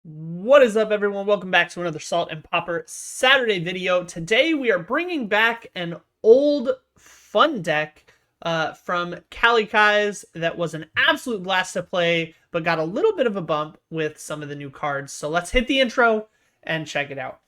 What is up, everyone? Welcome back to another Salt and Pauper Saturday video. Today we are bringing back an old fun deck from Lackey's that was an absolute blast to play, but got a little bit of a bump with some of the new cards. So let's hit the intro and check it out.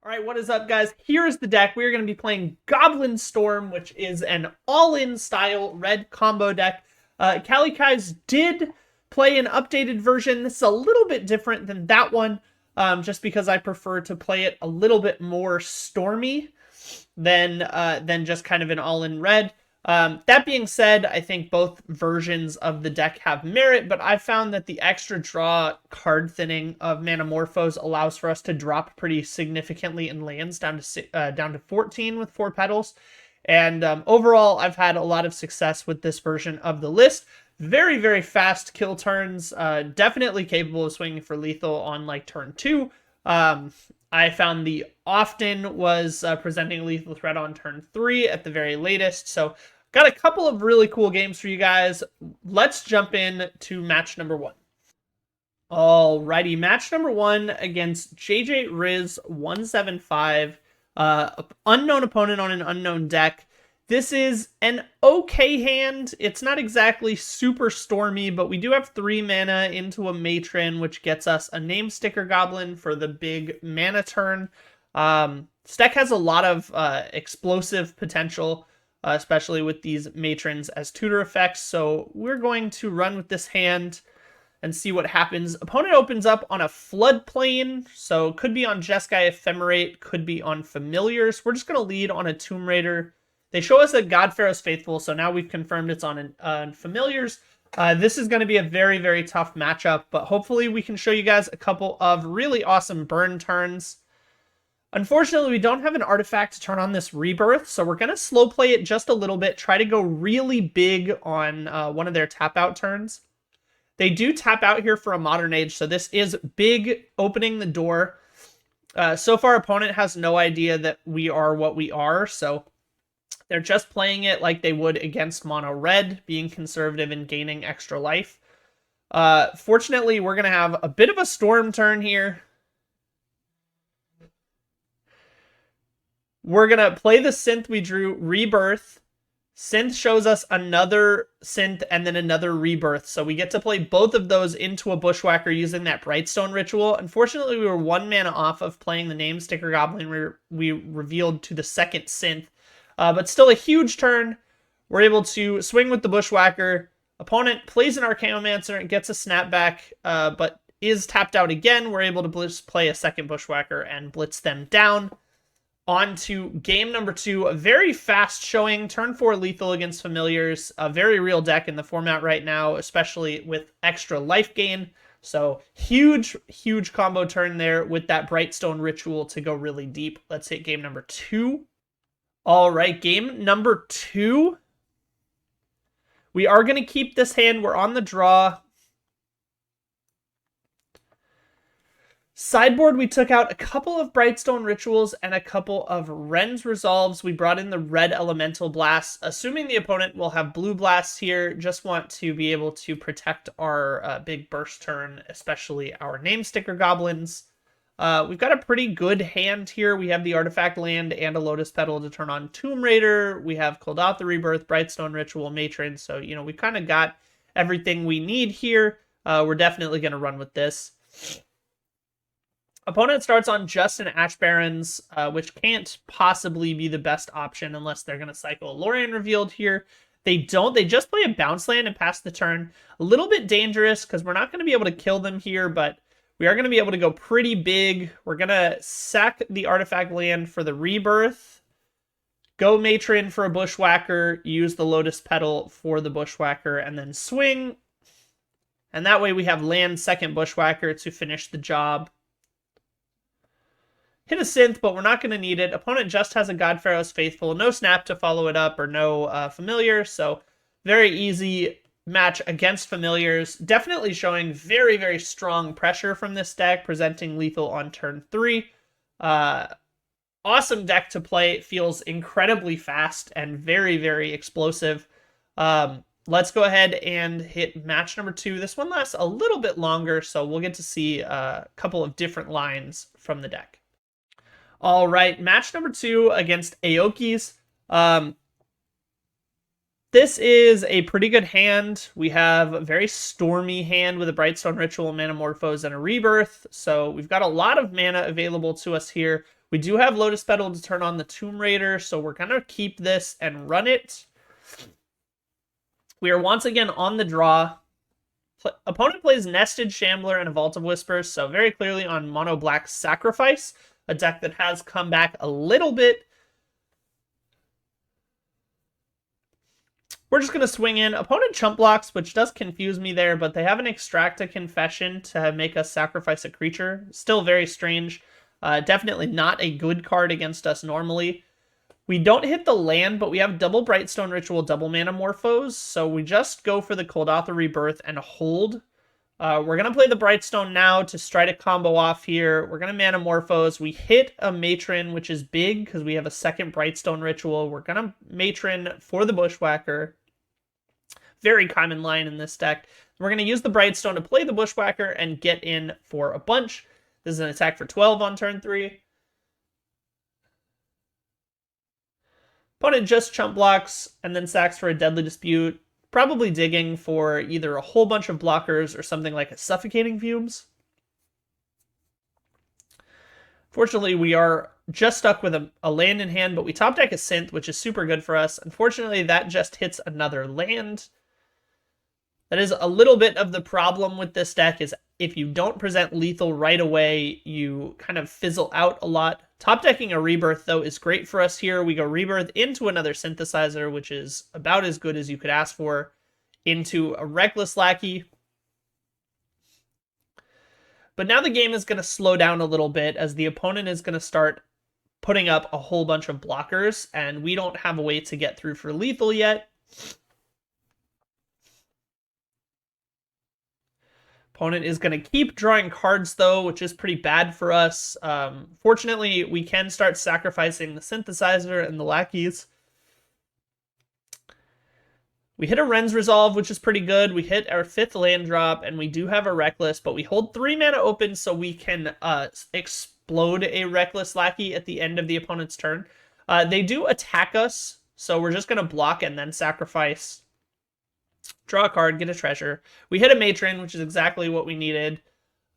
All right, what is up, guys? Here is the deck. We are going to be playing Goblin Storm, which is an all-in style red combo deck. Lackey's did play an updated version. This is a little bit different than that one, just because I prefer to play it a little bit more stormy than just kind of an all-in red. That being said, I think both versions of the deck have merit, but I've found that the extra draw card thinning of Manamorphose allows for us to drop pretty significantly in lands down to 14 with 4 petals. And overall, I've had a lot of success with this version of the list. Very, very fast kill turns, definitely capable of swinging for lethal on like turn 2. I found the often was presenting a lethal threat on turn 3 at the very latest. So got a couple of really cool games for you guys. Let's jump in to match number 1. Alrighty, match number 1 against JJ Riz 175. Unknown opponent on an unknown deck. This is an okay hand. It's not exactly super stormy, but we do have 3 mana into a Matron, which gets us a name sticker goblin for the big mana turn. This deck has a lot of explosive potential, especially with these matrons as tutor effects. So we're going to run with this hand and see what happens. Opponent opens up on a floodplain, so could be on Jeskai Ephemerate, could be on Familiars. We're just going to lead on a Tomb Raider. They show us that Godpharaoh's Faithful, so now we've confirmed it's on Familiars. This is going to be a very, very tough matchup, but hopefully we can show you guys a couple of really awesome burn turns. Unfortunately, we don't have an artifact to turn on this Rebirth, so we're going to slow play it just a little bit, try to go really big on one of their tap-out turns. They do tap out here for a Modern Age, so this is big opening the door. So far, opponent has no idea that we are what we are, so they're just playing it like they would against mono red, being conservative and gaining extra life. Fortunately, we're going to have a bit of a storm turn here. We're going to play the synth we drew, Rebirth. Synth shows us another synth and then another Rebirth. So we get to play both of those into a Bushwhacker using that Brightstone ritual. Unfortunately, we were 1 mana off of playing the name sticker goblin we revealed to the second synth. But still a huge turn. We're able to swing with the Bushwhacker. Opponent plays an Archaeomancer and gets a snapback, but is tapped out again. We're able to play a second Bushwhacker and blitz them down. On to game number 2, a very fast showing, turn 4 lethal against Familiars, a very real deck in the format right now, especially with extra life gain. So huge, huge combo turn there with that Brightstone ritual to go really deep. Let's hit game number 2. All right, game number 2. We are going to keep this hand. We're on the draw. Sideboard, we took out a couple of Brightstone Rituals and a couple of Ren's Resolves. We brought in the red Elemental Blasts. Assuming the opponent will have blue blasts here, just want to be able to protect our big burst turn, especially our name sticker goblins. We've got a pretty good hand here. We have the Artifact Land and a Lotus Petal to turn on Tomb Raider. We have called out the Rebirth, Brightstone Ritual, Matron. So, you know, we kind of got everything we need here. We're definitely going to run with this. Opponent starts on just an Ash Barrens, which can't possibly be the best option unless they're going to cycle a Lorien Revealed here. They don't. They just play a bounce land and pass the turn. A little bit dangerous because we're not going to be able to kill them here, but we are going to be able to go pretty big. We're going to sack the Artifact Land for the Rebirth. Go Matron for a Bushwhacker. Use the Lotus Petal for the Bushwhacker. And then swing. And that way we have land second Bushwhacker to finish the job. Hit a synth, but we're not going to need it. Opponent just has a Godpharaoh's Faithful. No snap to follow it up or no Familiar. So very easy match against Familiars. Definitely showing very, very strong pressure from this deck, presenting lethal on turn 3. awesome deck to play. It feels incredibly fast and very, very explosive. Let's go ahead and hit match number 2. This one lasts a little bit longer, so we'll get to see a couple of different lines from the deck. All right, match number 2 against Aoki's. This is a pretty good hand. We have a very stormy hand with a Brightstone Ritual, Manamorphose, and a Rebirth. So we've got a lot of mana available to us here. We do have Lotus Petal to turn on the Tomb Raider, so we're going to keep this and run it. We are once again on the draw. Opponent plays Nested Shambler and a Vault of Whispers, so very clearly on Mono Black Sacrifice, a deck that has come back a little bit. We're just going to swing in. Opponent chump blocks, which does confuse me there, but they have an Extract a Confession to make us sacrifice a creature. Still very strange. Definitely not a good card against us normally. We don't hit the land, but we have double Brightstone Ritual, double Manamorphose, so we just go for the Kuldotha Rebirth and hold. We're going to play the Brightstone now to try to combo off here. We're going to Manamorphose. We hit a Matron, which is big because we have a second Brightstone Ritual. We're going to Matron for the Bushwhacker. Very common line in this deck. We're going to use the Brightstone to play the Bushwhacker and get in for a bunch. This is an attack for 12 on turn 3. Opponent just chump blocks and then sacks for a Deadly Dispute. Probably digging for either a whole bunch of blockers or something like a Suffocating Fumes. Fortunately, we are just stuck with a land in hand, but we top deck a Synth, which is super good for us. Unfortunately, that just hits another land. That is a little bit of the problem with this deck, is if you don't present lethal right away, you kind of fizzle out a lot. Top decking a Rebirth, though, is great for us here. We go Rebirth into another Synthesizer, which is about as good as you could ask for, into a Reckless Lackey. But now the game is going to slow down a little bit as the opponent is going to start putting up a whole bunch of blockers, and we don't have a way to get through for lethal yet. Opponent is going to keep drawing cards, though, which is pretty bad for us. Fortunately, we can start sacrificing the Synthesizer and the Lackeys. We hit a Ren's Resolve, which is pretty good. We hit our 5th land drop, and we do have a Reckless, but we hold 3 mana open so we can explode a Reckless Lackey at the end of the opponent's turn. They do attack us, so we're just going to block and then sacrifice. Draw a card, get a treasure. We hit a Matron, which is exactly what we needed.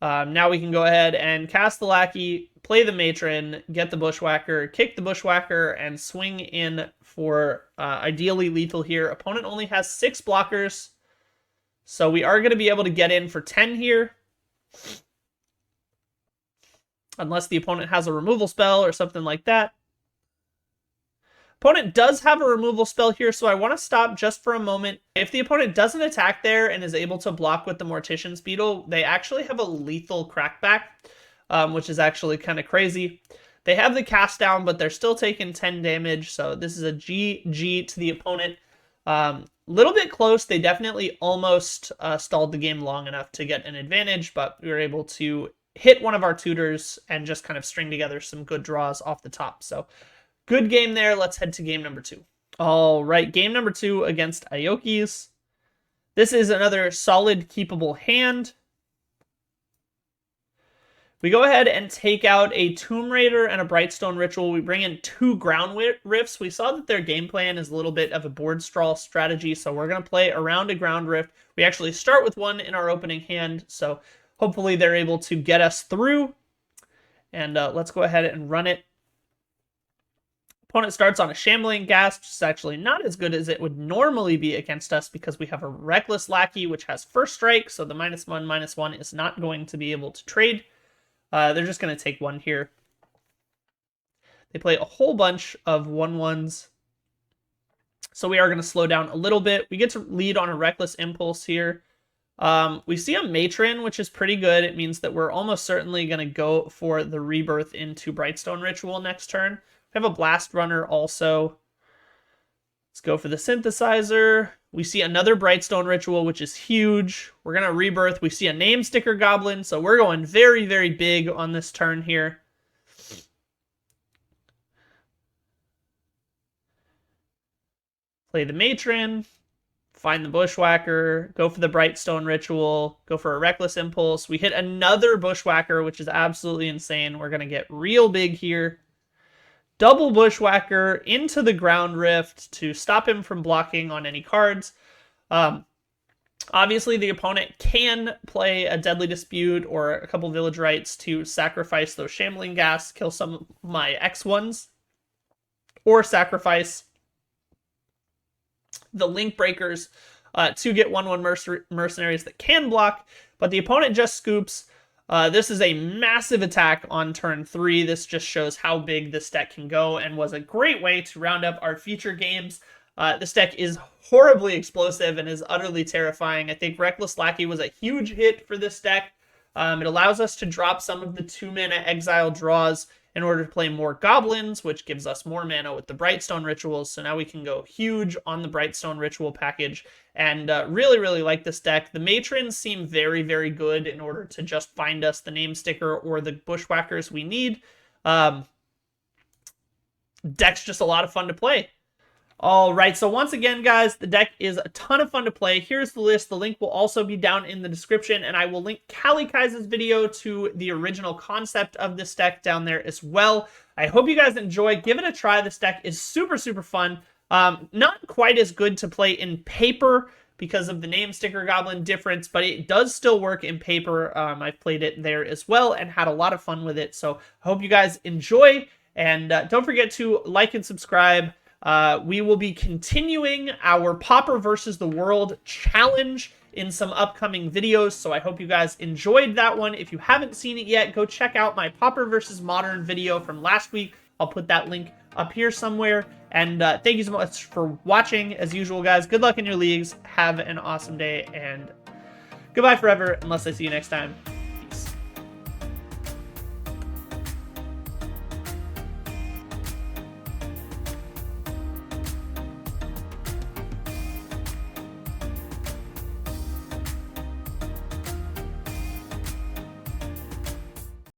Now we can go ahead and cast the Lackey, play the Matron, get the Bushwhacker, kick the Bushwhacker, and swing in for ideally lethal here. Opponent only has 6 blockers, so we are going to be able to get in for 10 here. Unless the opponent has a removal spell or something like that. Opponent does have a removal spell here, so I want to stop just for a moment. If the opponent doesn't attack there and is able to block with the Mortician's Beetle, they actually have a lethal crackback, which is actually kind of crazy. They have the cast down, but they're still taking 10 damage, so this is a GG to the opponent. Little bit close. They definitely almost stalled the game long enough to get an advantage, but we were able to hit one of our tutors and just kind of string together some good draws off the top. So good game there. Let's head to game number 2. All right, game number 2 against Aoki's. This is another solid, keepable hand. We go ahead and take out a Tomb Raider and a Brightstone Ritual. We bring in 2 Ground Rifts. We saw that their game plan is a little bit of a board straw strategy, so we're going to play around a Ground Rift. We actually start with one in our opening hand, so hopefully they're able to get us through. And let's go ahead and run it. Opponent starts on a Shambling Ghast, which is actually not as good as it would normally be against us because we have a Reckless Lackey, which has first strike, so the -1/-1 is not going to be able to trade. They're just going to take 1 here. They play a whole bunch of 1/1s, so we are going to slow down a little bit. We get to lead on a Reckless Impulse here. We see a Matron, which is pretty good. It means that we're almost certainly going to go for the Rebirth into Brightstone Ritual next turn. We have a Blast Runner also. Let's go for the Synthesizer. We see another Brightstone Ritual, which is huge. We're going to Rebirth. We see a Name Sticker Goblin, so we're going very, very big on this turn here. play the Matron, find the Bushwhacker, go for the Brightstone Ritual, go for a Reckless Impulse. We hit another Bushwhacker, which is absolutely insane. We're going to get real big here. Double Bushwhacker into the Ground Rift to stop him from blocking on any cards. Obviously, the opponent can play a Deadly Dispute or a couple Village Rites to sacrifice those Shambling Gas, kill some of my X1s, or sacrifice the Link Breakers to get 1/1 mercenaries that can block, but the opponent just scoops. This is a massive attack on turn 3. This just shows how big this deck can go and was a great way to round up our future games. This deck is horribly explosive and is utterly terrifying. I think Reckless Lackey was a huge hit for this deck. It allows us to drop some of the 2-mana exile draws in order to play more Goblins, which gives us more mana with the Brightstone Rituals. So now we can go huge on the Brightstone Ritual package, and really, really like this deck. The Matrons seem very, very good in order to just find us the Name Sticker or the Bushwhackers we need. Deck's just a lot of fun to play. All right, so once again, guys, the deck is a ton of fun to play. Here's the list. The link will also be down in the description, and I will link Callie Kai's video to the original concept of this deck down there as well. I hope you guys enjoy. Give it a try. This deck is super, super fun. Not quite as good to play in paper because of the Name Sticker Goblin difference, but it does still work in paper. I've played it there as well and had a lot of fun with it, so I hope you guys enjoy, and don't forget to like and subscribe. We will be continuing our Pauper versus the World challenge in some upcoming videos, so I hope you guys enjoyed that one. If you haven't seen it yet, go check out my Pauper versus Modern video from last week. I'll put that link up here somewhere, and thank you so much for watching. As usual, guys, good luck in your leagues, have an awesome day, and goodbye forever, unless I see you next time.